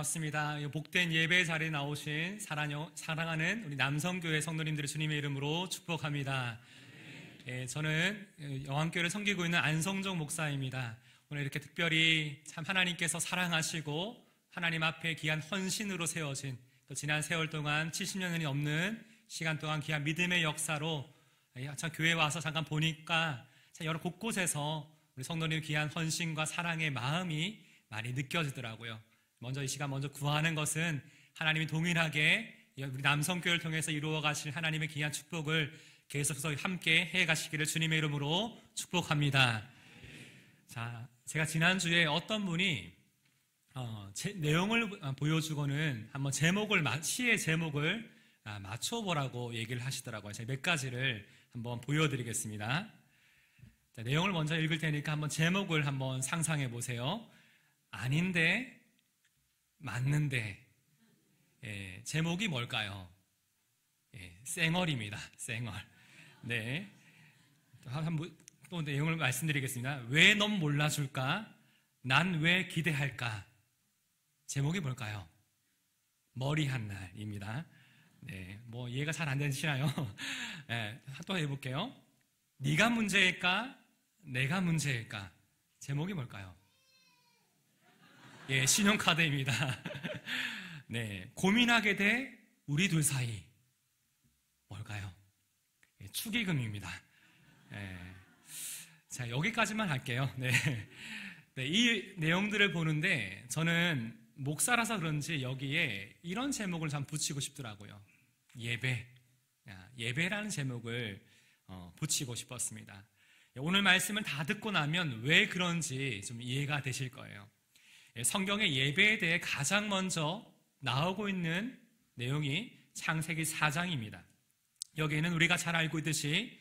반갑습니다. 복된 예배 자리에 나오신 사랑하는 우리 남성교회 성도님들의 주님의 이름으로 축복합니다. 저는 영암교회를 섬기고 있는 안성종 목사입니다. 오늘 이렇게 특별히 참 하나님께서 사랑하시고 하나님 앞에 귀한 헌신으로 세워진, 또 지난 세월 동안 70년이 넘는 시간 동안 귀한 믿음의 역사로 참 교회에 와서 잠깐 보니까 참 여러 곳곳에서 우리 성도님 귀한 헌신과 사랑의 마음이 많이 느껴지더라고요. 먼저 이 시간 먼저 구하는 것은 하나님이 동일하게 우리 남성교회를 통해서 이루어 가실 하나님의 귀한 축복을 계속해서 함께 해 가시기를 주님의 이름으로 축복합니다. 자, 제가 지난주에 어떤 분이 내용을 보여주고는 한번 시의 제목을 맞춰보라고 얘기를 하시더라고요. 제가 몇 가지를 한번 보여드리겠습니다. 자, 내용을 먼저 읽을 테니까 한번 제목을 한번 상상해 보세요. 아닌데, 맞는데. 제목이 뭘까요? 쌩얼입니다. 쌩얼. 네. 또 내용을 말씀드리겠습니다. 왜 넌 몰라줄까? 난 왜 기대할까? 제목이 뭘까요? 머리 한 날입니다. 네. 뭐 이해가 잘 안 되시나요? 네. 또 해볼게요. 네가 문제일까? 내가 문제일까? 제목이 뭘까요? 신용카드입니다. 네. 고민하게 돼 우리 둘 사이. 뭘까요? 축의금입니다. 자, 여기까지만 할게요. 네. 네, 이 내용들을 보는데 저는 목사라서 그런지 여기에 이런 제목을 참 붙이고 싶더라고요. 예배. 예배라는 제목을 붙이고 싶었습니다. 오늘 말씀을 다 듣고 나면 왜 그런지 좀 이해가 되실 거예요. 성경의 예배에 대해 가장 먼저 나오고 있는 내용이 창세기 4장입니다. 여기에는 우리가 잘 알고 있듯이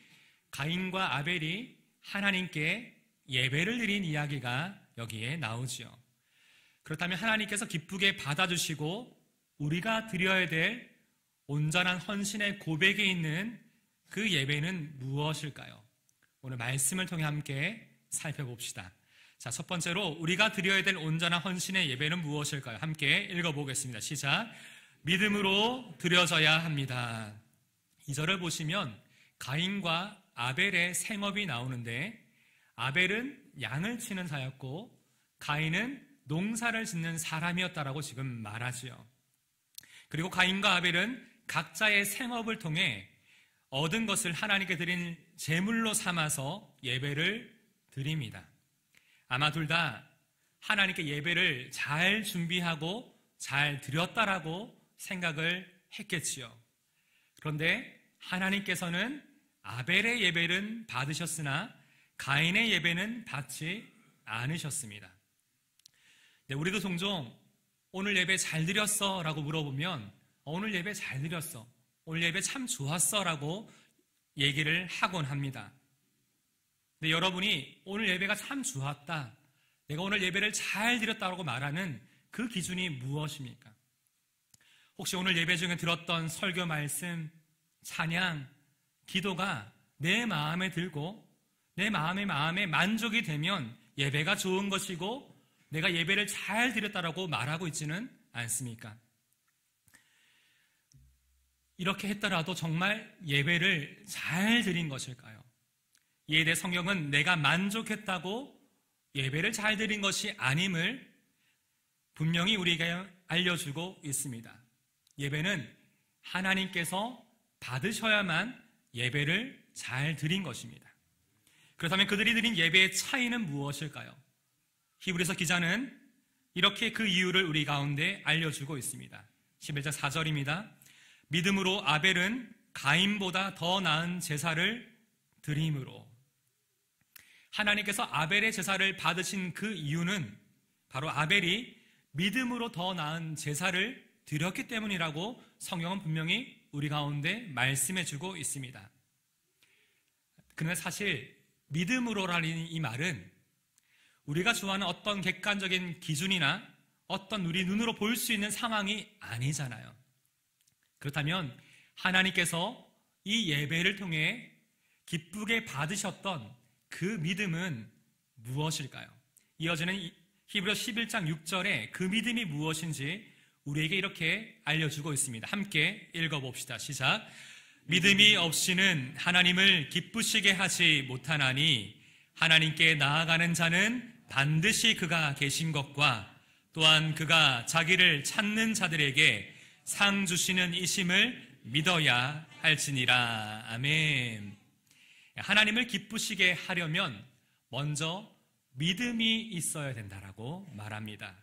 가인과 아벨이 하나님께 예배를 드린 이야기가 여기에 나오지요. 그렇다면 하나님께서 기쁘게 받아주시고 우리가 드려야 될 온전한 헌신의 고백에 있는 그 예배는 무엇일까요? 오늘 말씀을 통해 함께 살펴봅시다. 자, 첫 번째로 우리가 드려야 될 온전한 헌신의 예배는 무엇일까요? 함께 읽어보겠습니다. 시작. 믿음으로 드려져야 합니다. 2절을 보시면 가인과 아벨의 생업이 나오는데 아벨은 양을 치는 자였고 가인은 농사를 짓는 사람이었다라고 지금 말하지요. 그리고 가인과 아벨은 각자의 생업을 통해 얻은 것을 하나님께 드린 제물로 삼아서 예배를 드립니다. 아마 둘 다 하나님께 예배를 잘 준비하고 잘 드렸다라고 생각을 했겠지요. 그런데 하나님께서는 아벨의 예배는 받으셨으나 가인의 예배는 받지 않으셨습니다. 네, 우리도 종종 오늘 예배 잘 드렸어 라고 물어보면 오늘 예배 잘 드렸어, 오늘 예배 참 좋았어 라고 얘기를 하곤 합니다. 근데 여러분이 오늘 예배가 참 좋았다, 내가 오늘 예배를 잘 드렸다고 말하는 그 기준이 무엇입니까? 혹시 오늘 예배 중에 들었던 설교 말씀, 찬양, 기도가 내 마음에 들고 내 마음에 만족이 되면 예배가 좋은 것이고 내가 예배를 잘 드렸다라고 말하고 있지는 않습니까? 이렇게 했더라도 정말 예배를 잘 드린 것일까요? 이에 대해 성경은 내가 만족했다고 예배를 잘 드린 것이 아님을 분명히 우리에게 알려주고 있습니다. 예배는 하나님께서 받으셔야만 예배를 잘 드린 것입니다. 그렇다면 그들이 드린 예배의 차이는 무엇일까요? 히브리서 기자는 이렇게 그 이유를 우리 가운데 알려주고 있습니다. 11절 4절입니다. 믿음으로 아벨은 가인보다 더 나은 제사를 드림으로. 하나님께서 아벨의 제사를 받으신 그 이유는 바로 아벨이 믿음으로 더 나은 제사를 드렸기 때문이라고 성경은 분명히 우리 가운데 말씀해주고 있습니다. 그런데 사실 믿음으로라는 이 말은 우리가 좋아하는 어떤 객관적인 기준이나 어떤 우리 눈으로 볼 수 있는 상황이 아니잖아요. 그렇다면 하나님께서 이 예배를 통해 기쁘게 받으셨던 그 믿음은 무엇일까요? 이어지는 히브리서 11장 6절에 그 믿음이 무엇인지 우리에게 이렇게 알려주고 있습니다. 함께 읽어봅시다. 시작. 믿음이 없이는 하나님을 기쁘시게 하지 못하나니 하나님께 나아가는 자는 반드시 그가 계신 것과 또한 그가 자기를 찾는 자들에게 상 주시는 이심을 믿어야 할지니라. 아멘. 하나님을 기쁘시게 하려면 먼저 믿음이 있어야 된다라고 말합니다.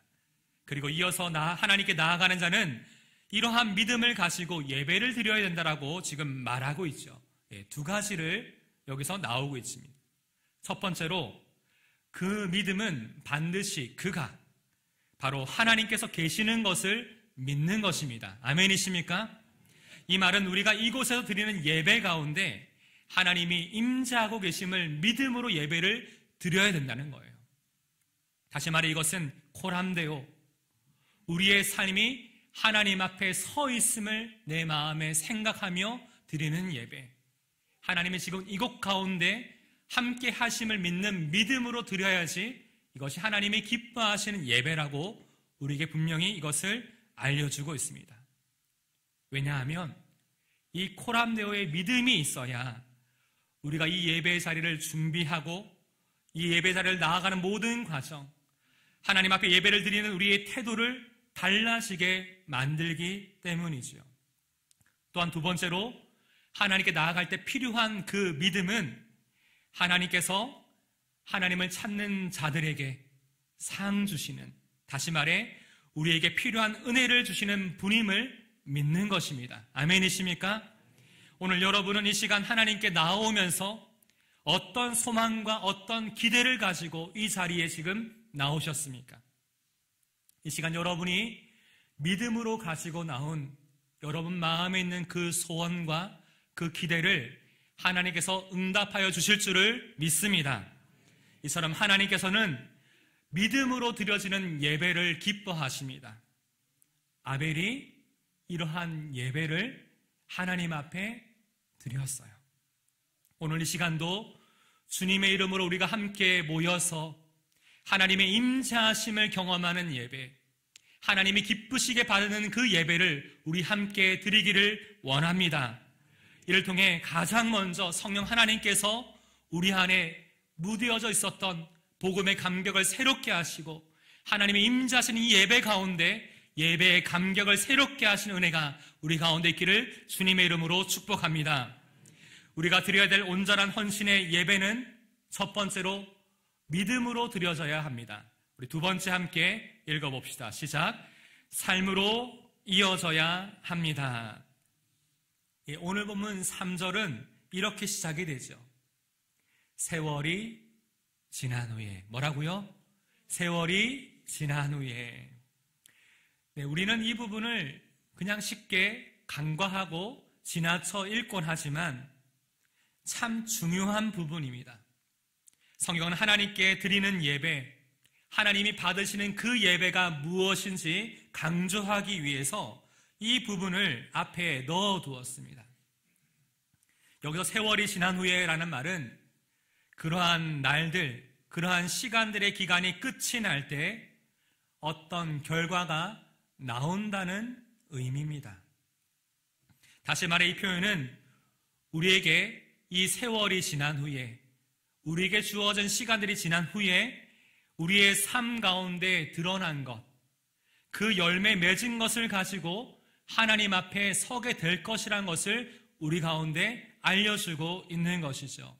그리고 이어서 하나님께 나아가는 자는 이러한 믿음을 가지고 예배를 드려야 된다라고 지금 말하고 있죠. 두 가지를 여기서 나오고 있습니다. 첫 번째로 그 믿음은 반드시 그가 바로 하나님께서 계시는 것을 믿는 것입니다. 아멘이십니까? 이 말은 우리가 이곳에서 드리는 예배 가운데 하나님이 임재하고 계심을 믿음으로 예배를 드려야 된다는 거예요. 다시 말해 이것은 코람데오, 우리의 삶이 하나님 앞에 서 있음을 내 마음에 생각하며 드리는 예배, 하나님이 지금 이곳 가운데 함께 하심을 믿는 믿음으로 드려야지 이것이 하나님이 기뻐하시는 예배라고 우리에게 분명히 이것을 알려주고 있습니다. 왜냐하면 이 코람데오의 믿음이 있어야 우리가 이 예배의 자리를 준비하고 이 예배 자리를 나아가는 모든 과정, 하나님 앞에 예배를 드리는 우리의 태도를 달라지게 만들기 때문이지요. 또한 두 번째로 하나님께 나아갈 때 필요한 그 믿음은 하나님께서 하나님을 찾는 자들에게 상 주시는, 다시 말해 우리에게 필요한 은혜를 주시는 분임을 믿는 것입니다. 아멘이십니까? 오늘 여러분은 이 시간 하나님께 나오면서 어떤 소망과 어떤 기대를 가지고 이 자리에 지금 나오셨습니까? 이 시간 여러분이 믿음으로 가지고 나온 여러분 마음에 있는 그 소원과 그 기대를 하나님께서 응답하여 주실 줄을 믿습니다. 이처럼 하나님께서는 믿음으로 드려지는 예배를 기뻐하십니다. 아벨이 이러한 예배를 하나님 앞에 드렸어요. 오늘 이 시간도 주님의 이름으로 우리가 함께 모여서 하나님의 임재하심을 경험하는 예배, 하나님이 기쁘시게 받는 그 예배를 우리 함께 드리기를 원합니다. 이를 통해 가장 먼저 성령 하나님께서 우리 안에 무뎌져 있었던 복음의 감격을 새롭게 하시고 하나님의 임재하시는 이 예배 가운데 예배의 감격을 새롭게 하시는 은혜가 우리 가운데 있기를 주님의 이름으로 축복합니다. 우리가 드려야 될 온전한 헌신의 예배는 첫 번째로 믿음으로 드려져야 합니다. 우리 두 번째 함께 읽어봅시다. 시작. 삶으로 이어져야 합니다. 오늘 본문 3절은 이렇게 시작이 되죠. 세월이 지난 후에. 뭐라고요? 세월이 지난 후에. 네, 우리는 이 부분을 그냥 쉽게 간과하고 지나쳐 읽곤 하지만 참 중요한 부분입니다. 성경은 하나님께 드리는 예배, 하나님이 받으시는 그 예배가 무엇인지 강조하기 위해서 이 부분을 앞에 넣어두었습니다. 여기서 세월이 지난 후에라는 말은 그러한 날들, 그러한 시간들의 기간이 끝이 날 때 어떤 결과가 나온다는 의미입니다. 다시 말해 이 표현은 우리에게 이 세월이 지난 후에, 우리에게 주어진 시간들이 지난 후에 우리의 삶 가운데 드러난 것, 그 열매 맺은 것을 가지고 하나님 앞에 서게 될 것이라는 것을 우리 가운데 알려주고 있는 것이죠.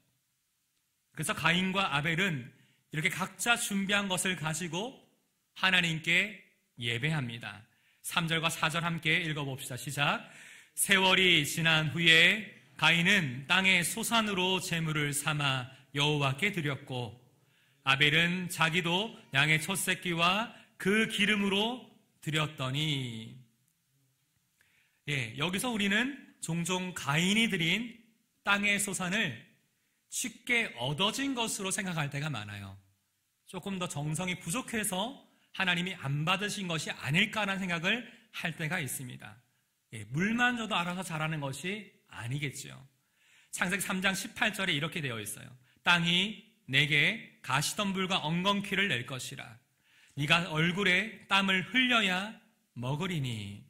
그래서 가인과 아벨은 이렇게 각자 준비한 것을 가지고 하나님께 예배합니다. 3절과 4절 함께 읽어봅시다. 시작. 세월이 지난 후에 가인은 땅의 소산으로 제물을 삼아 여호와께 드렸고 아벨은 자기도 양의 첫 새끼와 그 기름으로 드렸더니. 여기서 우리는 종종 가인이 드린 땅의 소산을 쉽게 얻어진 것으로 생각할 때가 많아요. 조금 더 정성이 부족해서 하나님이 안 받으신 것이 아닐까라는 생각을 할 때가 있습니다. 물만 줘도 알아서 자라는 것이 아니겠죠. 창세기 3장 18절에 이렇게 되어 있어요. 땅이 내게 가시덤불과 엉겅퀴를 낼 것이라. 네가 얼굴에 땀을 흘려야 먹으리니.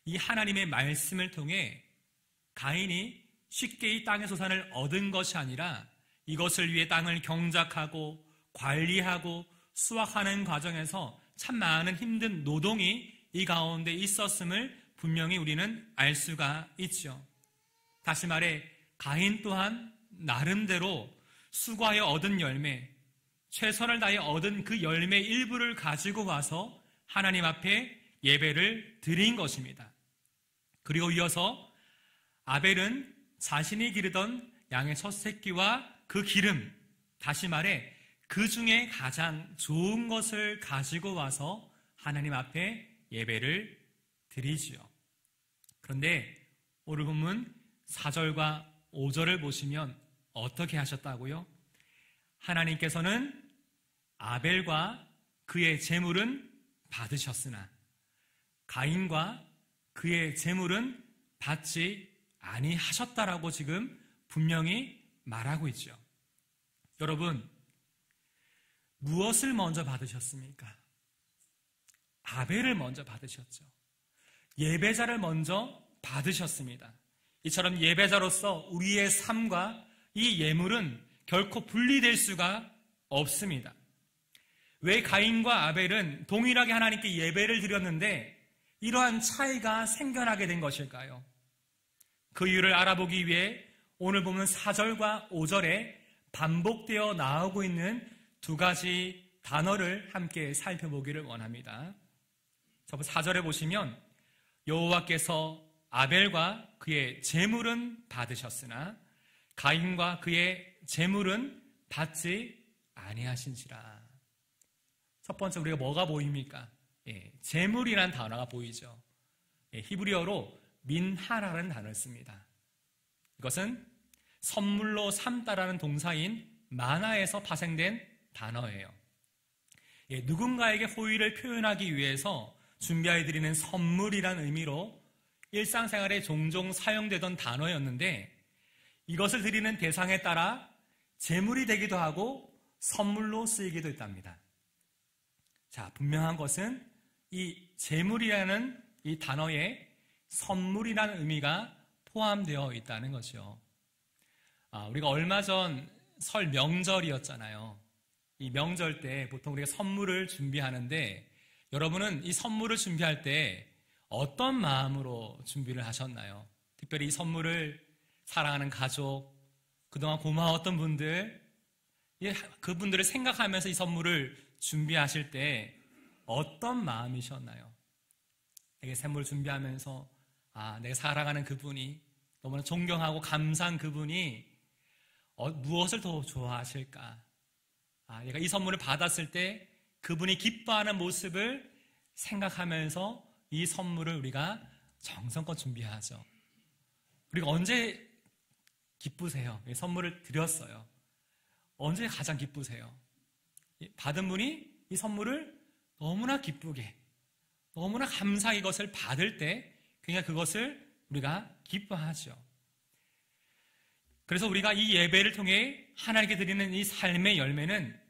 이 하나님의 말씀을 통해 가인이 쉽게 이 땅의 소산을 얻은 것이 아니라 이것을 위해 땅을 경작하고 관리하고 수확하는 과정에서 참 많은 힘든 노동이 이 가운데 있었음을 분명히 우리는 알 수가 있죠. 다시 말해 가인 또한 나름대로 수고하여 얻은 열매, 최선을 다해 얻은 그 열매 일부를 가지고 와서 하나님 앞에 예배를 드린 것입니다. 그리고 이어서 아벨은 자신이 기르던 양의 첫 새끼와 그 기름, 다시 말해 그 중에 가장 좋은 것을 가지고 와서 하나님 앞에 예배를 드리지요. 그런데 오늘 본문 4절과 5절을 보시면 어떻게 하셨다고요? 하나님께서는 아벨과 그의 제물은 받으셨으나 가인과 그의 제물은 받지 아니하셨다라고 지금 분명히 말하고 있죠. 여러분, 무엇을 먼저 받으셨습니까? 아벨을 먼저 받으셨죠. 예배자를 먼저 받으셨습니다. 이처럼 예배자로서 우리의 삶과 이 예물은 결코 분리될 수가 없습니다. 왜 가인과 아벨은 동일하게 하나님께 예배를 드렸는데 이러한 차이가 생겨나게 된 것일까요? 그 이유를 알아보기 위해 오늘 보면 4절과 5절에 반복되어 나오고 있는 두 가지 단어를 함께 살펴보기를 원합니다. 4절에 보시면 여호와께서 아벨과 그의 제물은 받으셨으나 가인과 그의 제물은 받지 아니하신지라. 첫 번째 우리가 뭐가 보입니까? 제물이라는 단어가 보이죠. 히브리어로 민하라는 단어를 씁니다. 이것은 선물로 삼다라는 동사인 마나에서 파생된 단어예요. 누군가에게 호의를 표현하기 위해서 준비해드리는 선물이라는 의미로 일상생활에 종종 사용되던 단어였는데 이것을 드리는 대상에 따라 제물이 되기도 하고 선물로 쓰이기도 했답니다. 자, 분명한 것은 이 제물이라는 이 단어에 선물이라는 의미가 포함되어 있다는 거죠. 우리가 얼마 전 설 명절이었잖아요. 이 명절 때 보통 우리가 선물을 준비하는데 여러분은 이 선물을 준비할 때 어떤 마음으로 준비를 하셨나요? 특별히 이 선물을 사랑하는 가족, 그동안 고마웠던 분들, 그분들을 생각하면서 이 선물을 준비하실 때 어떤 마음이셨나요? 내게 선물 준비하면서 내가 사랑하는 그분이, 너무나 존경하고 감사한 그분이 무엇을 더 좋아하실까? 내가 이 선물을 받았을 때 그분이 기뻐하는 모습을 생각하면서 이 선물을 우리가 정성껏 준비하죠. 우리가 언제 기쁘세요? 선물을 드렸어요. 언제 가장 기쁘세요? 받은 분이 이 선물을 너무나 기쁘게, 너무나 감사하게 이것을 받을 때 그냥 그것을 우리가 기뻐하죠. 그래서 우리가 이 예배를 통해 하나님께 드리는 이 삶의 열매는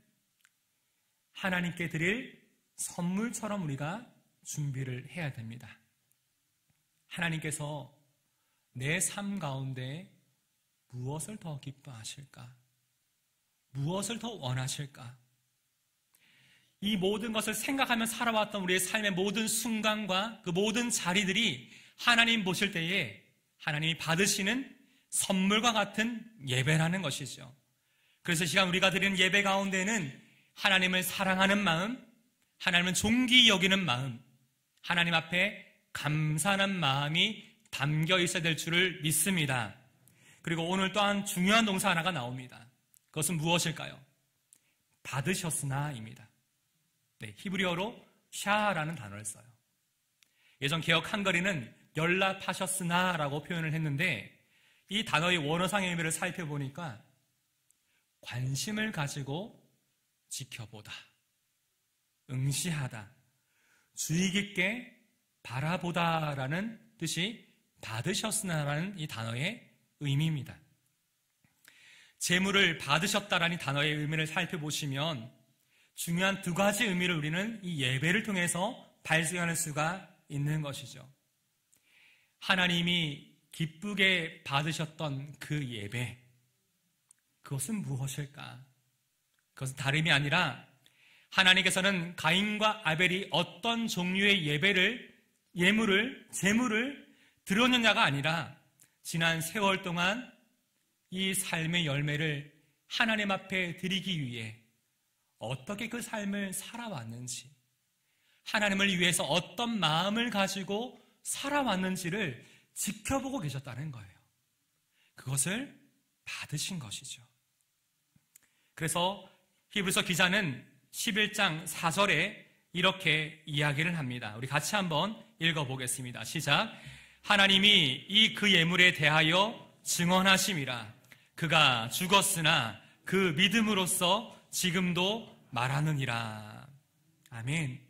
하나님께 드릴 선물처럼 우리가 준비를 해야 됩니다. 하나님께서 내 삶 가운데 무엇을 더 기뻐하실까? 무엇을 더 원하실까? 이 모든 것을 생각하며 살아왔던 우리의 삶의 모든 순간과 그 모든 자리들이 하나님 보실 때에 하나님이 받으시는 선물과 같은 예배라는 것이죠. 그래서 이 시간 우리가 드리는 예배 가운데는 하나님을 사랑하는 마음, 하나님을 존귀 여기는 마음, 하나님 앞에 감사하는 마음이 담겨 있어야 될 줄을 믿습니다. 그리고 오늘 또한 중요한 동사 하나가 나옵니다. 그것은 무엇일까요? 받으셨으나입니다. 히브리어로 샤라는 단어를 써요. 예전 개역 한글에는 연락하셨으나라고 표현을 했는데 이 단어의 원어상의 의미를 살펴보니까 관심을 가지고 지켜보다, 응시하다, 주의 깊게 바라보다라는 뜻이 받으셨으나라는 이 단어의 의미입니다. 재물을 받으셨다라는 단어의 의미를 살펴보시면 중요한 두 가지 의미를 우리는 이 예배를 통해서 발생할 수가 있는 것이죠. 하나님이 기쁘게 받으셨던 그 예배, 그것은 무엇일까? 그것은 다름이 아니라 하나님께서는 가인과 아벨이 어떤 종류의 예물을, 제물을 드렸느냐가 아니라 지난 세월 동안 이 삶의 열매를 하나님 앞에 드리기 위해 어떻게 그 삶을 살아왔는지, 하나님을 위해서 어떤 마음을 가지고 살아왔는지를 지켜보고 계셨다는 거예요. 그것을 받으신 것이죠. 그래서 히브리서 기자는 11장 4절에 이렇게 이야기를 합니다. 우리 같이 한번 읽어보겠습니다. 시작. 하나님이 이 그 예물에 대하여 증언하심이라. 그가 죽었으나 그 믿음으로써 지금도 말하느니라. 아멘.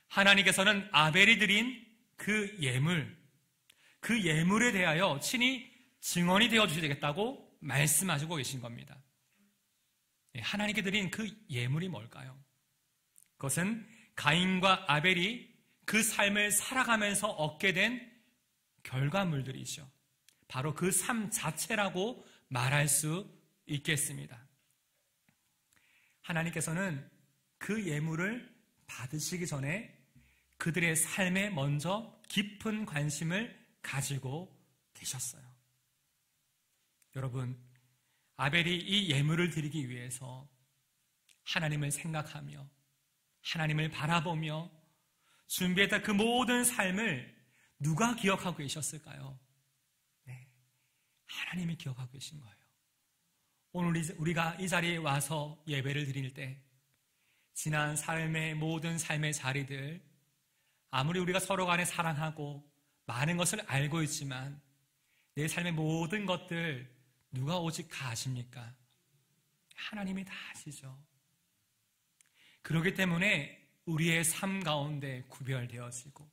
하나님께서는 아벨이 드린 그 예물에 대하여 친히 증언이 되어 주셔야 되겠다고 말씀하시고 계신 겁니다. 하나님께 드린 그 예물이 뭘까요? 그것은 가인과 아벨이 그 삶을 살아가면서 얻게 된 결과물들이죠. 바로 그 삶 자체라고 말할 수 있겠습니다. 하나님께서는 그 예물을 받으시기 전에 그들의 삶에 먼저 깊은 관심을 가지고 계셨어요. 여러분, 아벨이 이 예물을 드리기 위해서 하나님을 생각하며 하나님을 바라보며 준비했던 그 모든 삶을 누가 기억하고 계셨을까요? 네, 하나님이 기억하고 계신 거예요. 오늘 우리가 이 자리에 와서 예배를 드릴 때 지난 삶의 모든 삶의 자리들, 아무리 우리가 서로 간에 사랑하고 많은 것을 알고 있지만 내 삶의 모든 것들 누가 오직 다 아십니까? 하나님이 다 아시죠. 그렇기 때문에 우리의 삶 가운데 구별되어지고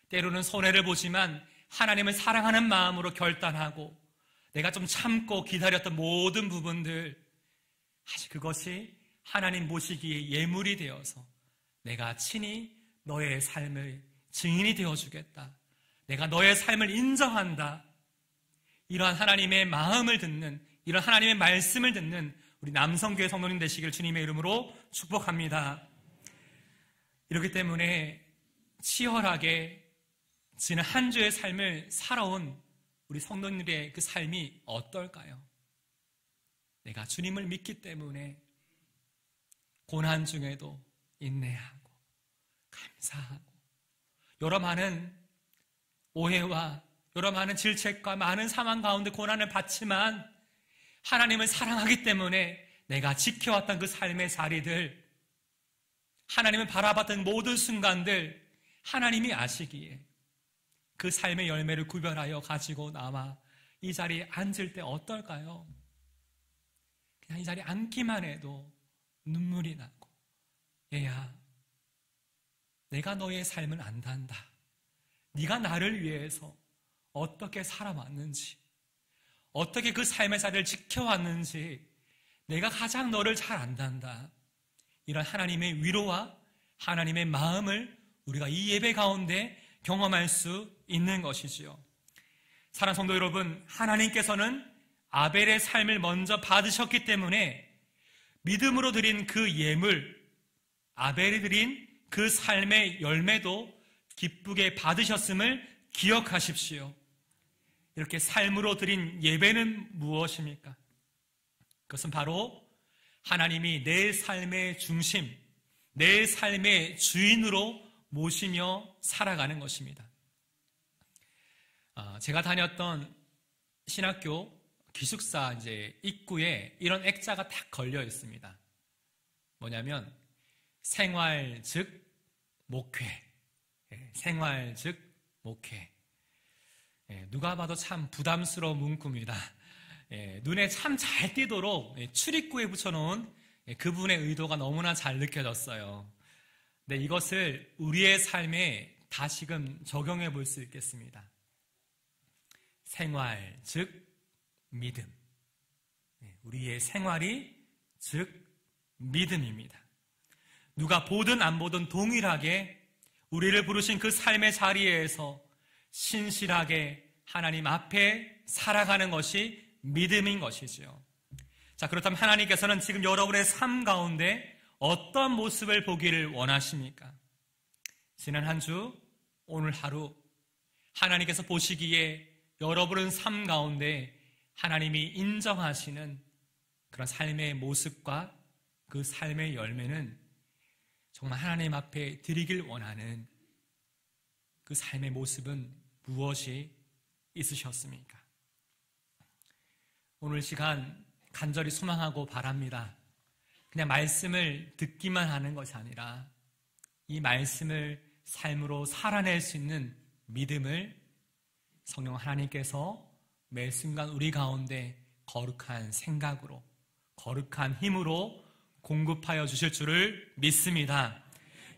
때로는 손해를 보지만 하나님을 사랑하는 마음으로 결단하고 내가 좀 참고 기다렸던 모든 부분들, 사실 그것이 하나님 모시기에 예물이 되어서 내가 친히 너의 삶의 증인이 되어주겠다, 내가 너의 삶을 인정한다, 이러한 하나님의 마음을 듣는, 이런 하나님의 말씀을 듣는 우리 남성교회 성도님 되시길 주님의 이름으로 축복합니다. 이렇기 때문에 치열하게 지난 한 주의 삶을 살아온 우리 성도님들의 그 삶이 어떨까요? 내가 주님을 믿기 때문에 고난 중에도 인내하고 감사하고 여러 많은 오해와 여러 많은 질책과 많은 상황 가운데 고난을 받지만 하나님을 사랑하기 때문에 내가 지켜왔던 그 삶의 자리들, 하나님을 바라봤던 모든 순간들 하나님이 아시기에 그 삶의 열매를 구별하여 가지고 나와 이 자리에 앉을 때 어떨까요? 그냥 이 자리에 앉기만 해도 눈물이 나고, 얘야, 내가 너의 삶을 안단다. 네가 나를 위해서 어떻게 살아왔는지, 어떻게 그 삶의 자리를 지켜왔는지 내가 가장 너를 잘 안단다. 이런 하나님의 위로와 하나님의 마음을 우리가 이 예배 가운데 경험할 수 있는 것이지요. 사랑하는 성도 여러분, 하나님께서는 아벨의 삶을 먼저 받으셨기 때문에 믿음으로 드린 그 예물, 아벨이 드린 그 삶의 열매도 기쁘게 받으셨음을 기억하십시오. 이렇게 삶으로 드린 예배는 무엇입니까? 그것은 바로 하나님이 내 삶의 중심, 내 삶의 주인으로 모시며 살아가는 것입니다. 제가 다녔던 신학교 기숙사 입구에 이런 액자가 딱 걸려 있습니다. 뭐냐면 생활 즉 목회, 생활 즉 목회. 누가 봐도 참 부담스러운 문구입니다. 눈에 참 잘 띄도록 출입구에 붙여놓은 그분의 의도가 너무나 잘 느껴졌어요. 네, 이것을 우리의 삶에 다시금 적용해 볼 수 있겠습니다. 생활, 즉 믿음. 우리의 생활이 즉 믿음입니다. 누가 보든 안 보든 동일하게 우리를 부르신 그 삶의 자리에서 신실하게 하나님 앞에 살아가는 것이 믿음인 것이지요. 자, 그렇다면 하나님께서는 지금 여러분의 삶 가운데 어떤 모습을 보기를 원하십니까? 지난 한 주, 오늘 하루 하나님께서 보시기에 여러분의 삶 가운데 하나님이 인정하시는 그런 삶의 모습과 그 삶의 열매는 정말 하나님 앞에 드리길 원하는 그 삶의 모습은 무엇이 있으셨습니까? 오늘 시간 간절히 소망하고 바랍니다. 그냥 말씀을 듣기만 하는 것이 아니라 이 말씀을 삶으로 살아낼 수 있는 믿음을 성령 하나님께서 매 순간 우리 가운데 거룩한 생각으로, 거룩한 힘으로 공급하여 주실 줄을 믿습니다.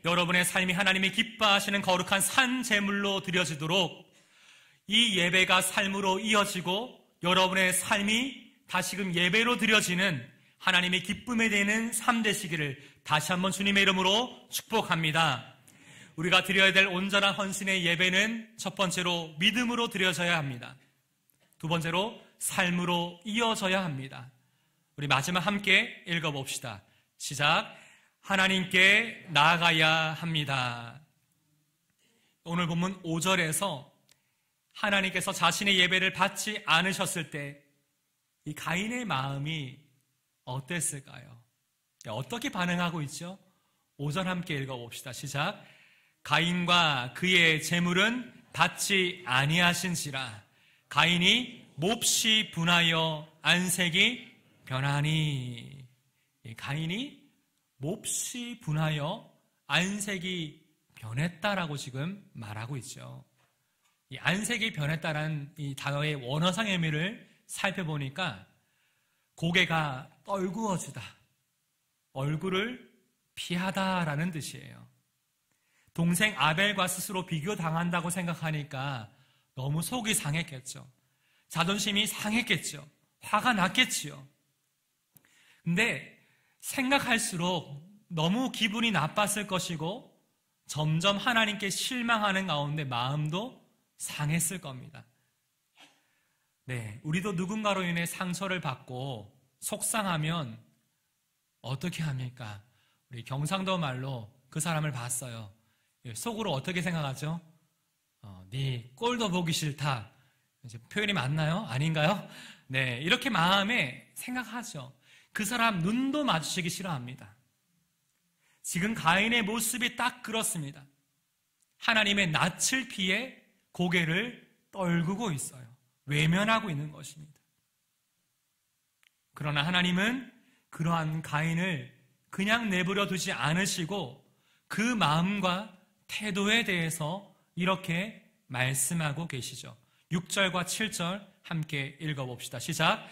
여러분의 삶이 하나님이 기뻐하시는 거룩한 산 제물로 드려지도록 이 예배가 삶으로 이어지고 여러분의 삶이 다시금 예배로 드려지는 하나님의 기쁨에 되는 삶 되시기를 다시 한번 주님의 이름으로 축복합니다. 우리가 드려야 될 온전한 헌신의 예배는 첫 번째로 믿음으로 드려져야 합니다. 두 번째로 삶으로 이어져야 합니다. 우리 마지막 함께 읽어봅시다. 시작. 하나님께 나아가야 합니다. 오늘 본문 5절에서 하나님께서 자신의 예배를 받지 않으셨을 때 이 가인의 마음이 어땠을까요? 어떻게 반응하고 있죠? 5절 함께 읽어봅시다. 시작. 가인과 그의 재물은 받지 아니하신지라 가인이 몹시 분하여 안색이 변하니. 가인이 몹시 분하여 안색이 변했다라고 지금 말하고 있죠. 이 안색이 변했다라는 이 단어의 원어상 의미를 살펴보니까 고개가 떨구어지다, 얼굴을 피하다라는 뜻이에요. 동생 아벨과 스스로 비교당한다고 생각하니까 너무 속이 상했겠죠. 자존심이 상했겠죠. 화가 났겠지요. 근데 생각할수록 너무 기분이 나빴을 것이고 점점 하나님께 실망하는 가운데 마음도 상했을 겁니다. 네, 우리도 누군가로 인해 상처를 받고 속상하면 어떻게 합니까? 우리 경상도 말로 그 사람을 봤어요. 속으로 어떻게 생각하죠? 네 꼴도 보기 싫다. 이제 표현이 맞나요? 아닌가요? 네, 이렇게 마음에 생각하죠. 그 사람 눈도 마주치기 싫어합니다. 지금 가인의 모습이 딱 그렇습니다. 하나님의 낯을 피해 고개를 떨구고 있어요. 외면하고 있는 것입니다. 그러나 하나님은 그러한 가인을 그냥 내버려 두지 않으시고 그 마음과 태도에 대해서 이렇게 말씀하고 계시죠. 6절과 7절 함께 읽어봅시다. 시작.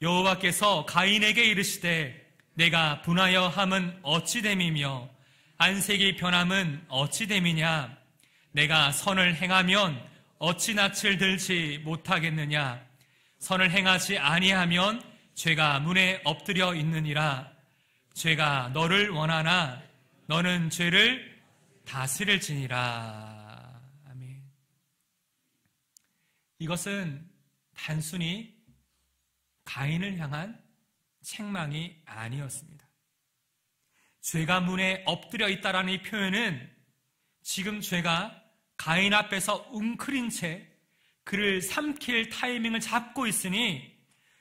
여호와께서 가인에게 이르시되 내가 분하여 함은 어찌 됨이며 안색이 변함은 어찌 됨이냐. 내가 선을 행하면 어찌 낯을 들지 못하겠느냐. 선을 행하지 아니하면 죄가 문에 엎드려 있느니라. 죄가 너를 원하나 너는 죄를 다스릴지니라. 아멘. 이것은 단순히 가인을 향한 책망이 아니었습니다. 죄가 문에 엎드려 있다라는 이 표현은 지금 죄가 가인 앞에서 웅크린 채 그를 삼킬 타이밍을 잡고 있으니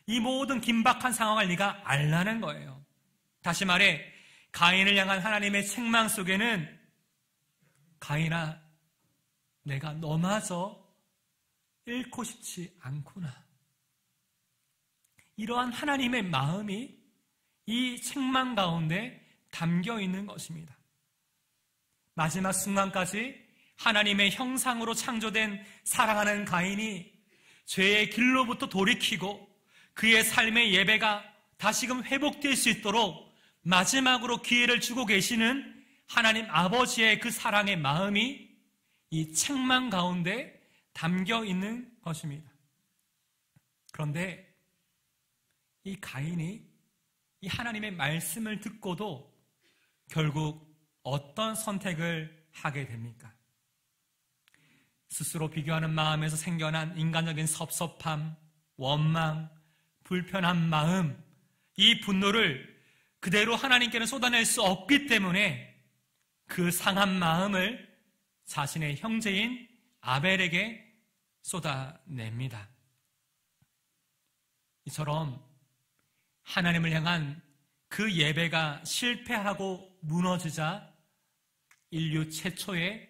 이 모든 긴박한 상황을 네가 알라는 거예요. 다시 말해 가인을 향한 하나님의 책망 속에는 가인아, 내가 너마저 잃고 싶지 않구나. 이러한 하나님의 마음이 이 책망 가운데 담겨 있는 것입니다. 마지막 순간까지 하나님의 형상으로 창조된 사랑하는 가인이 죄의 길로부터 돌이키고 그의 삶의 예배가 다시금 회복될 수 있도록 마지막으로 기회를 주고 계시는 하나님 아버지의 그 사랑의 마음이 이 책망 가운데 담겨 있는 것입니다. 그런데 이 가인이 이 하나님의 말씀을 듣고도 결국 어떤 선택을 하게 됩니까? 스스로 비교하는 마음에서 생겨난 인간적인 섭섭함, 원망, 불편한 마음, 이 분노를 그대로 하나님께는 쏟아낼 수 없기 때문에 그 상한 마음을 자신의 형제인 아벨에게 쏟아냅니다. 이처럼 하나님을 향한 그 예배가 실패하고 무너지자 인류 최초의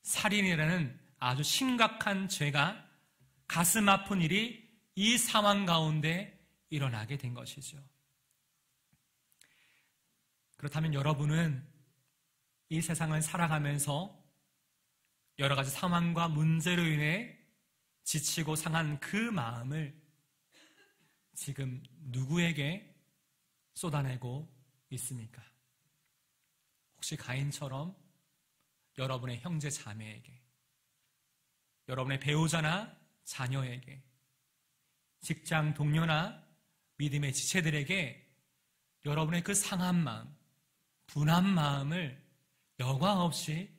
살인이라는 아주 심각한 죄가 가슴 아픈 일이 이 상황 가운데 일어나게 된 것이죠. 그렇다면 여러분은 이 세상을 살아가면서 여러 가지 상황과 문제로 인해 지치고 상한 그 마음을 지금 누구에게 쏟아내고 있습니까? 혹시 가인처럼 여러분의 형제 자매에게, 여러분의 배우자나 자녀에게, 직장 동료나 믿음의 지체들에게 여러분의 그 상한 마음, 분한 마음을 여과 없이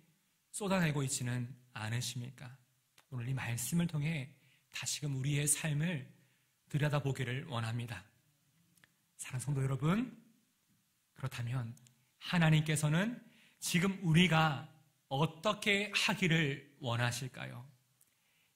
쏟아내고 있지는 않으십니까? 오늘 이 말씀을 통해 다시금 우리의 삶을 들여다보기를 원합니다. 사랑하는 성도 여러분, 그렇다면 하나님께서는 지금 우리가 어떻게 하기를 원하실까요?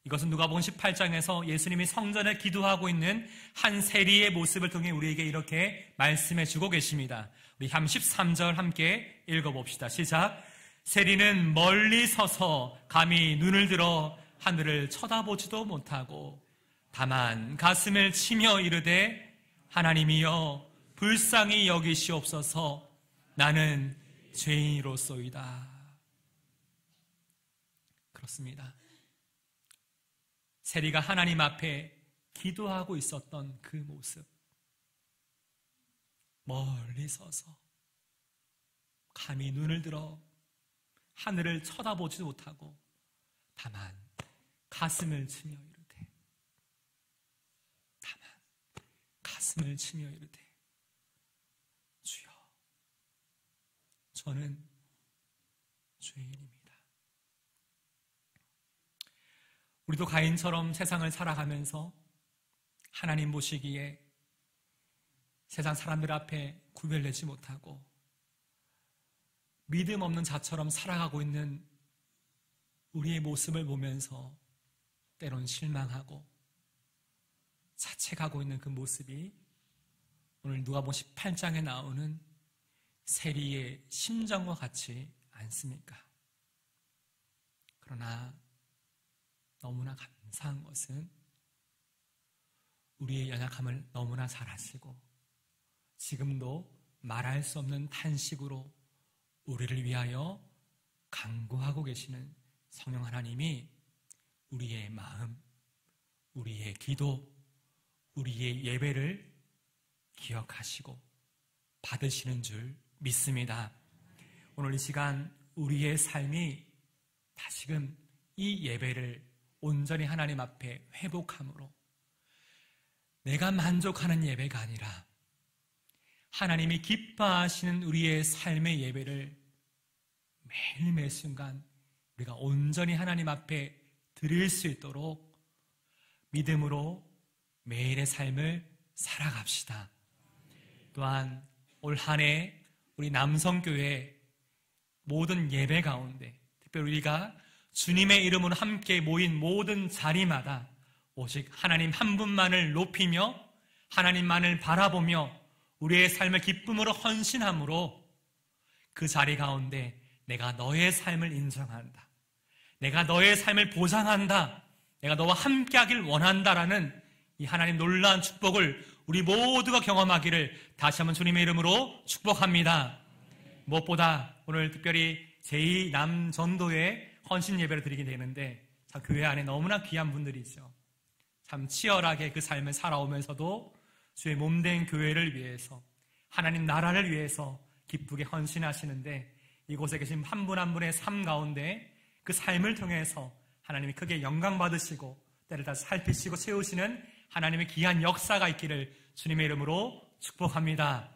이것은 누가복음 18장에서 예수님이 성전에 기도하고 있는 한 세리의 모습을 통해 우리에게 이렇게 말씀해 주고 계십니다. 우리 13절 함께 읽어봅시다. 시작. 세리는 멀리 서서 감히 눈을 들어 하늘을 쳐다보지도 못하고 다만 가슴을 치며 이르되 하나님이여 불쌍히 여기시옵소서 나는 죄인이로소이다. 그렇습니다. 세리가 하나님 앞에 기도하고 있었던 그 모습, 멀리 서서 감히 눈을 들어 하늘을 쳐다보지도 못하고 다만 가슴을 치며 이르되, 다만 가슴을 치며 이르되 주여 저는 죄인입니다. 우리도 가인처럼 세상을 살아가면서 하나님 보시기에 세상 사람들 앞에 구별되지 못하고 믿음 없는 자처럼 살아가고 있는 우리의 모습을 보면서 때론 실망하고 자책하고 있는 그 모습이 오늘 누가복음 18장에 나오는 세리의 심정과 같지 않습니까? 그러나 너무나 감사한 것은 우리의 연약함을 너무나 잘 아시고 지금도 말할 수 없는 탄식으로 우리를 위하여 간구하고 계시는 성령 하나님이 우리의 마음, 우리의 기도, 우리의 예배를 기억하시고 받으시는 줄 믿습니다. 오늘 이 시간 우리의 삶이 다시금 이 예배를 온전히 하나님 앞에 회복함으로 내가 만족하는 예배가 아니라 하나님이 기뻐하시는 우리의 삶의 예배를 매일 매 순간 우리가 온전히 하나님 앞에 드릴 수 있도록 믿음으로 매일의 삶을 살아갑시다. 또한 올 한 해 우리 남성교회 모든 예배 가운데 특별히 우리가 주님의 이름으로 함께 모인 모든 자리마다 오직 하나님 한 분만을 높이며 하나님만을 바라보며 우리의 삶을 기쁨으로 헌신함으로 그 자리 가운데 내가 너의 삶을 인정한다, 내가 너의 삶을 보장한다, 내가 너와 함께하길 원한다라는 이 하나님 놀라운 축복을 우리 모두가 경험하기를 다시 한번 주님의 이름으로 축복합니다. 무엇보다 오늘 특별히 제2남전도회 헌신 예배를 드리게 되는데 참 교회 안에 너무나 귀한 분들이죠. 참 치열하게 그 삶을 살아오면서도 주의 몸된 교회를 위해서 하나님 나라를 위해서 기쁘게 헌신하시는데 이곳에 계신 한 분 한 분의 삶 가운데 그 삶을 통해서 하나님이 크게 영광 받으시고 때를 다시 살피시고 채우시는 하나님의 귀한 역사가 있기를 주님의 이름으로 축복합니다.